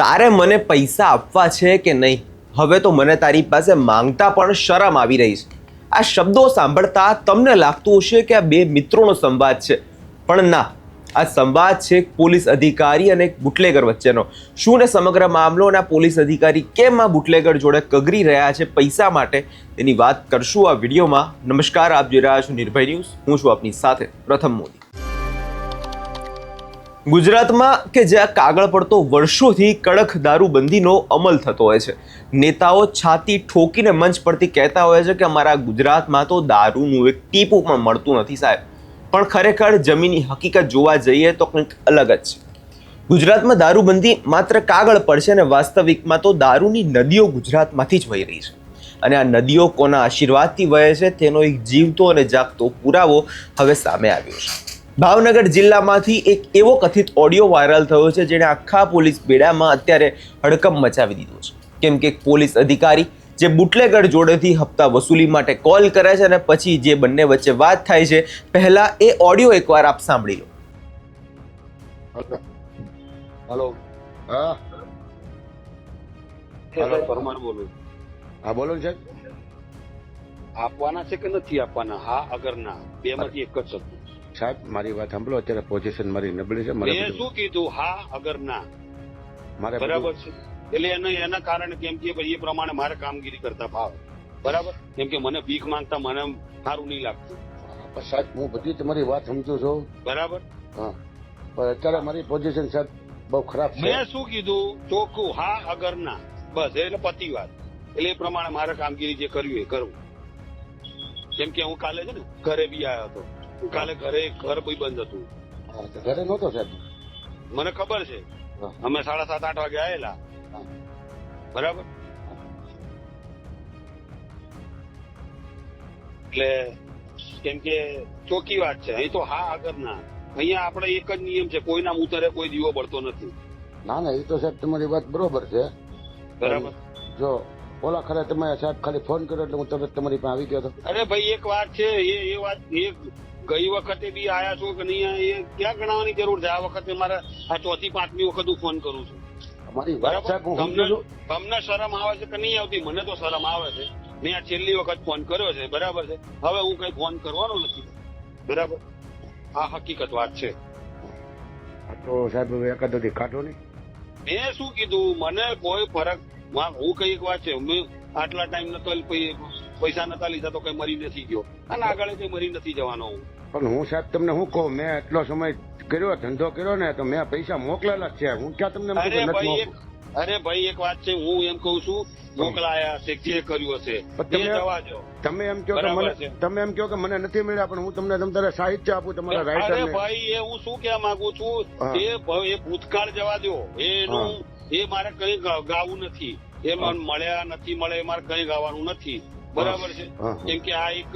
તારે મને પૈસા આપવા છે કે નહીં? હવે તો મને તારી પાસે માંગતા પણ શરમ આવી રહી છે. આ શબ્દો સાંભળતા તમને લાગતું હશે કે આ બે મિત્રોનો સંવાદ છે, પણ ના, આ સંવાદ છે એક પોલીસ અધિકારી અને એક બુટલેગર વચ્ચેનો. શું ને સમગ્ર મામલો અને આ પોલીસ અધિકારી કેમ આ બુટલેગર જોડે કગરી રહ્યા છે પૈસા માટે, તેની વાત કરશું આ વિડીયોમાં. નમસ્કાર, આપ જોઈ રહ્યા છો નિર્ભય ન્યૂઝ. હું છું આપની સાથે પ્રથમ મોદી. ગુજરાતમાં કે જ્યાં કાગળ પર તો વર્ષોથી કડક દારૂબંધીનો અમલ થતો હોય છે, નેતાઓ છાતી ઠોકીને મંચ પરથી કહેતા હોય છે કે અમારા ગુજરાતમાં તો દારૂનું એક ટીપું પણ મળતું નથી સાહેબ. પણ ખરેખર જમીની હકીકત જોવા જઈએ તો કંઈક અલગ જ છે. ગુજરાતમાં દારૂબંધી માત્ર કાગળ પર છે અને વાસ્તવિકમાં તો દારૂની નદીઓ ગુજરાતમાંથી જ વહી રહી છે. અને આ નદીઓ કોના આશીર્વાદથી વહે છે તેનો એક જીવતો અને જાગતો પુરાવો હવે સામે આવ્યો છે. ભાવનગર જિલ્લામાંથી એક એવો કથિત ઓડિયો વાયરલ થયો છે જેણે આખા પોલીસ બેડામાં અત્યારે હડકંપ મચાવી દીધો છે. કેમ કે પોલીસ અધિકારી જે બુટલેગર જોડેથી હપ્તા વસૂલી માટે કોલ કરે છે અને પછી જે બંને વચ્ચે વાત થાય છે, પહેલા એ ઓડિયો એકવાર આપ સાંભળી લો. હેલો. હા હેલો, પરમાર બોલું. હા બોલો ને સાહેબ. આપવાના છે કે નથી આપવાના? હા અગર ના, બે માંથી એક જ શબ્દ. સાહેબ મારી વાત સાંભળો, અત્યારે પોઝિશન મારી નબળી છે. મેં શું કીધું? હા અગર ના, મારે બરાબર છે. એટલે એના કારણે કેમ કે ભાઈ એ પ્રમાણે મારે કામગીરી કરતા ભાવ, બરાબર. કેમ કે મને ભીખ માંગતા મને સારું નહીં લાગતું. સાહેબ હું બધી તમારી વાત સમજુ છું, બરાબર. હા, પણ અત્યારે મારી પોઝિશન સાહેબ બહુ ખરાબ છે. મેં શું કીધું? ચોખ્ખું હા અગર ના, બસ. એટલે પતી વાત. એટલે એ પ્રમાણે મારે કામગીરી જે કરવી એ કરવું. કેમ કે હું કાલે છે ને ઘરે બી આવ્યો હતો. કાલે ઘરે ઘર કોઈ બંધ હતું. ઘરે નહોતો સાહેબ, મને ખબર છે. અમે 7:30-8 વાગે આવેલા, બરાબર. એટલે કેમ કે ચોખ્ખી વાત છે. અહીં તો હા આગળ ના. અહીંયા આપણે એક જ નિયમ છે, કોઈના ઉતરે કોઈ દીવો બળતો નથી. ના ના, એ તો સાહેબ તમારી વાત બરોબર છે, બરાબર. જો ઓલા ખરે તમે સાહેબ ખાલી ફોન કર્યો એટલે હું તરત તમારી પાસે આવી ગયો હતો. અરે ભાઈ એક વાત છે, એ વાત ગઈ વખતે બી આયા છો કે નહીં, એ ક્યાં ગણાવવાની જરૂર છે? આ વખતે મારે આ 4મી 5મી વખત હું ફોન કરું છું. અમારી વાત સાહેબ હું સમજુ છું. તમને શરમ આવે છે કે નહીં આવતી? મને તો શરમ આવે છે. મેં આ છેલ્લી વખત ફોન કર્યો છે, બરાબર છે. હવે હું કઈ ફોન કરવાનો નથી, બરાબર. આ હકીકત વાત છે. તો સાહેબ હવે એકાદોથી કાઢો નહીં. મેં શું કીધું? મને કોઈ ફરક, હું કઈ એક વાત છે, મેં આટલા ટાઈમ નતો પૈસા નતા લીધા તો કઈ મરી નથી ગયો, અને આગળ કઈ મરી નથી જવાનો હું. પણ હું સાહેબ તમને શું કહું, મેં એટલો સમય કર્યો, ધંધો કર્યો ને, તો મેં પૈસા મોકલેલા જ છે. હું ક્યાં તમને અરે ભાઈ એક વાત છે, હું એમ કઉ છું, મોકલાયા છે, જે કર્યું હશે જવા દો. તમે એમ કહો કે મને, તમે એમ કહો કે મને નથી મળ્યા, પણ હું તમને તમારે સાહિત્ય આપું તમારા રાઇટર. અરે ભાઈ એ હું શું કહેવા માંગુ છું, એ ભૂતકાળ જવા દો. એનું એ મારે કઈ ગાવું નથી. એ મને મળ્યા નથી મળે, મારે કઈ ગાવાનું નથી, બરાબર છે. કેમ કે આ એક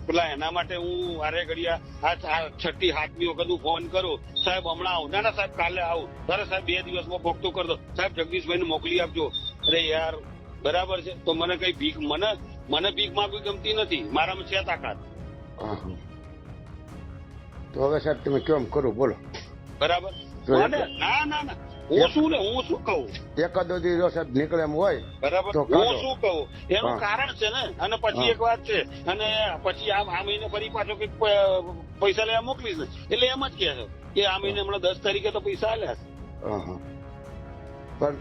પેલા એના માટે હું આરે ઘડિયા આ 6મી 7મી વખત હું ફોન કરું, સાહેબ હમણાં આવું. ના સાહેબ કાલે આવું. અરે સાહેબ 2 દિવસમાં પોખતું કરી દો. સાહેબ જગદીશભાઈને મોકલી આપજો. અરે યાર, બરાબર છે. તો મને કઈ ભીખ, મને ભીખ માંગવી ગમતી નથી. મારામાં છે તાકાત. તો હવે સાહેબ તમે કેમ કરું બોલો, બરાબર. ના ના ના, હું શું કહું? એકાદો દી જો સાહેબ નીકળે એમ હોય, બરાબર. હું શું કહું? એનું કારણ છે ને. અને પછી એક વાત છે, અને પછી આ મહિને ફરી પાછો કઈક પૈસા લેવા મોકલીશ ને, એટલે એમ જ કે છે કે આ મહિને હમણાં 10 તારીખે તો પૈસા આલ્યા છે.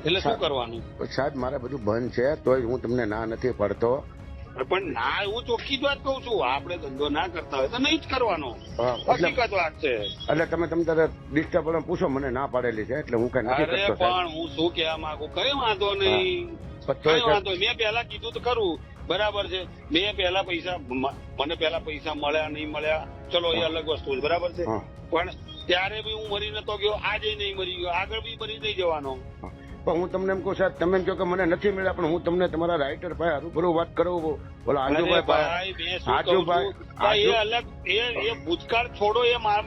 એટલે શું કરવાનું સાહેબ? મારે બધું બંધ છે, તોય હું તમને ના નથી પડતો. પણ ના, હું ચોખ્ખી જ વાત કઉ છું. આપણે ધંધો ના કરતા હોય તો નહીં જ કરવાનો. હકીકત વાત છે. એટલે તમે તારે ડિસ્ટર્બ પૂછો, મને ના પાડેલી છે એટલે હું કઈ નથી કરતો. પણ હું શું કહેવા માંગુ, કઈ વાંધો નહીં, કઈ વાંધો. મેં પહેલા કીધું તો ખરું, બરાબર છે. મેં પહેલા પૈસા, મને પહેલા પૈસા મળ્યા નહીં મળ્યા, ચલો એ અલગ વસ્તુ છે, બરાબર છે. પણ ત્યારે બી હું મરી નતો ગયો, આજે નહીં મરી ગયો, આગળ બી મરી નહીં જવાનો. પણ હું તમને એમ કહું સાહેબ, તમે એમ કહો કે મને નથી મળ્યા, પણ હું તમને તમારા રાઇટર ભાઈ રૂબરૂ વાત કરું. બોલો આજુભાઈ એ અલગ, એ ભૂતકાળ છોડો, એમાં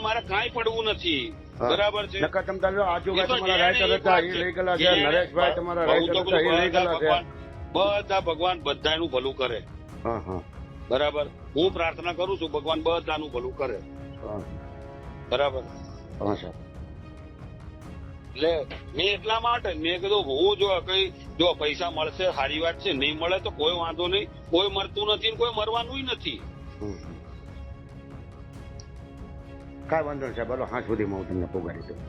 મારે કાંઈ પડવું નથી, બરાબર છે. તમે આજુભાઈ તમારા રાઇટર હતા, એ લઈ ગયેલા છે. નરેશભાઈ તમારા રાઇટર હતા, એ લઈ ગયેલા છે. બધા ભગવાન બધાનું ભલું કરે, બરાબર. હું પ્રાર્થના કરું છું, ભગવાન બધાનું ભલું કરે, બરાબર. એટલે મેં એટલા માટે મેં કીધું હું જો પૈસા મળશે સારી વાત છે, નહીં મળે તો કોઈ વાંધો નહીં, કોઈ મરતું નથી ને કોઈ મરવાનું નથી. કાંઈ વાંધો નહીં સાહેબ, બોલો હા સુધીમાં હું તમને પોગાડી દઉં.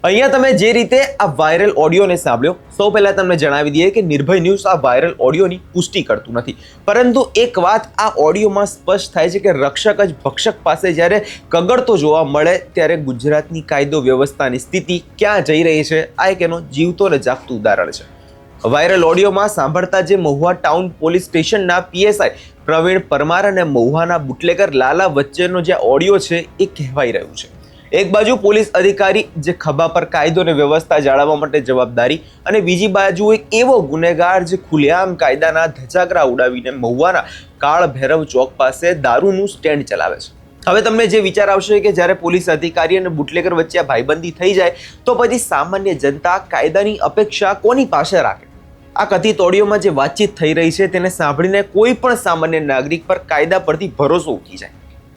અહીંયા તમે જે રીતે આ વાયરલ ઓડિયોને સાંભળ્યો, સૌ પહેલા તમને જણાવી દઈએ કે નિર્ભય ન્યૂઝ આ વાયરલ ઓડિયોની પુષ્ટિ કરતું નથી, પરંતુ એક વાત આ ઓડિયોમાં સ્પષ્ટ થાય છે કે રક્ષક જ ભક્ષક પાસે જ્યારે કગડતો જોવા મળે ત્યારે ગુજરાતની કાયદો વ્યવસ્થાની સ્થિતિ ક્યાં જઈ રહી છે, આ એક એનો જીવતો અને જાગતું ઉદાહરણ છે. વાયરલ ઓડિયોમાં સાંભળતા જે મહુવા ટાઉન પોલીસ સ્ટેશનના પીએસઆઈ પ્રવીણ પરમાર અને મહુવાના બુટલેગર લાલા વચ્ચેનો જે ઓડિયો છે એ કહેવાઈ રહ્યું છે. એક બાજુ પોલીસ અધિકારી જે ખભા પર કાયદો અને વ્યવસ્થા જાળવવા માટે જવાબદારી, અને બીજી બાજુ એક એવો ગુનેગાર જે ખુલ્લેઆમ કાયદાના ધજાગરા ઉડાવીને મહુવાના કાળ ભૈરવ ચોક પાસે દારૂનું સ્ટેન્ડ ચલાવે છે. હવે તમને જે વિચાર આવશે કે જ્યારે પોલીસ અધિકારી અને બુટલેગર વચ્ચે આ ભાઈબંધી થઈ જાય તો પછી સામાન્ય જનતા કાયદાની અપેક્ષા કોની પાસે રાખે? આ કથિત ઓડિયોમાં જે વાતચીત થઈ રહી છે તેને સાંભળીને કોઈ પણ સામાન્ય નાગરિક પર કાયદા પરથી ભરોસો ઉઠી જાય.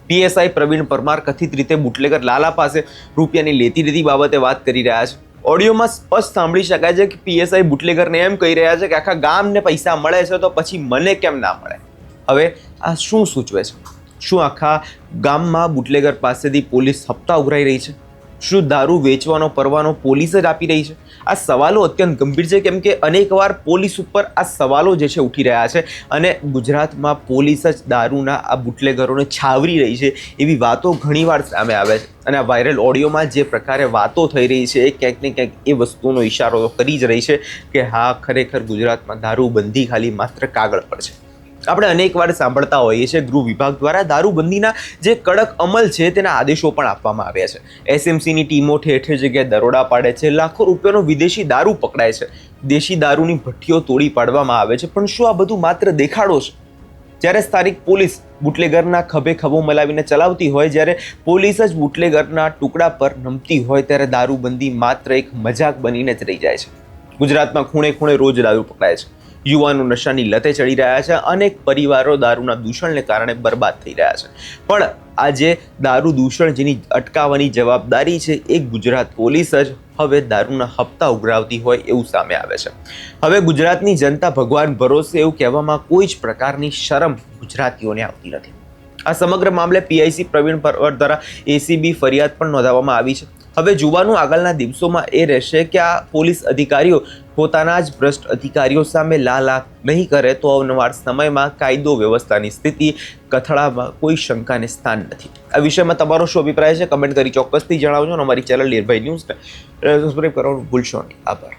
પીએસઆઈ પ્રવીણ પરમાર કથિત રીતે બુટલેગર લાલા પાસે રૂપિયાની લેતી દેતી બાબતે વાત કરી રહ્યા છે. ઓડિયોમાં સ્પષ્ટ સાંભળી શકાય છે કે પીએસઆઈ બુટલેગરને એમ કહી રહ્યા છે કે આખા ગામને પૈસા મળે છે તો પછી મને કેમ ના મળે? હવે આ શું સૂચવે છે? શું આખા ગામમાં બુટલેગર પાસેથી પોલીસ હપ્તા ઉઘરાઈ રહી છે? શું દારૂ વેચવાનો પરવાનો પોલીસ જ આપી રહી છે? આ સવાલો અત્યંત ગંભીર છે, કેમ કે અનેકવાર પોલીસ ઉપર આ સવાલો જે છે ઉઠી રહ્યા છે અને ગુજરાતમાં પોલીસ જ દારૂના આ બુટલેગરોને છાવરી રહી છે એવી વાતો ઘણીવાર સામે આવે છે. અને આ વાયરલ ઓડિયોમાં જે પ્રકારે વાતો થઈ રહી છે એ ક્યાંક ને ક્યાંક એ વસ્તુનો ઇશારો કરી જ રહી છે કે હા, ખરેખર ગુજરાતમાં દારૂબંધી ખાલી માત્ર કાગળ પર છે. આપણે અનેકવાર સાંભળતા હોઈએ છીએ ગૃહ વિભાગ દ્વારા દારૂબંધીના જે કડક અમલ છે તેના આદેશો પણ આપવામાં આવ્યા છે. એસએમસીની ટીમો ઠેર ઠેર જગ્યાએ દરોડા પાડે છે, લાખો રૂપિયાનો વિદેશી દારૂ પકડાય છે, દેશી દારૂની ભઠ્ઠીઓ તોડી પાડવામાં આવે છે. પણ શું આ બધું માત્ર દેખાડો છે? જ્યારે સ્થાનિક પોલીસ બુટલેગરના ખભે ખભો મલાવીને ચલાવતી હોય, જ્યારે પોલીસ જ બુટલેગરના ટુકડા પર નમતી હોય, ત્યારે દારૂબંધી માત્ર એક મજાક બનીને જ રહી જાય છે. ગુજરાતમાં ખૂણે ખૂણે રોજ દારૂ પકડાય છે, યુવાનો નશાની લતે ચડી રહ્યા છે, અનેક પરિવારો દારૂના દૂષણને કારણે બરબાદ થઈ રહ્યા છે. પણ આજે દારૂ દૂષણ જેની અટકાવવાની જવાબદારી છે એ ગુજરાત પોલીસ જ હવે દારૂના હપ્તા ઉઘરાવતી હોય એવું સામે આવે છે. હવે ગુજરાતની જનતા ભગવાન ભરોસે એવું કહેવામાં કોઈ જ પ્રકારની શરમ ગુજરાતીઓને આવતી નથી. આ સમગ્ર મામલે પીઆઈસી પ્રવીણ પરમાર દ્વારા એસીબી ફરિયાદ પણ નોંધાવવામાં આવી છે. હવે જોવાનું આગળના દિવસોમાં એ રહેશે કે આ પોલીસ અધિકારીઓ પોતાના જ ભ્રષ્ટ અધિકારીઓ સામે લાલાક નહીં કરે તો અવનવાર સમયમાં કાયદો વ્યવસ્થાની સ્થિતિ કથળામાં કોઈ શંકાને સ્થાન નથી. આ વિષયમાં તમારો શું અભિપ્રાય છે? કમેન્ટ કરી ચોક્કસથી જણાવજો અને અમારી ચેનલ નિર્ભય ન્યૂઝને સબસ્ક્રાઈબ કરવાનું ભૂલશો નહીં. આભાર.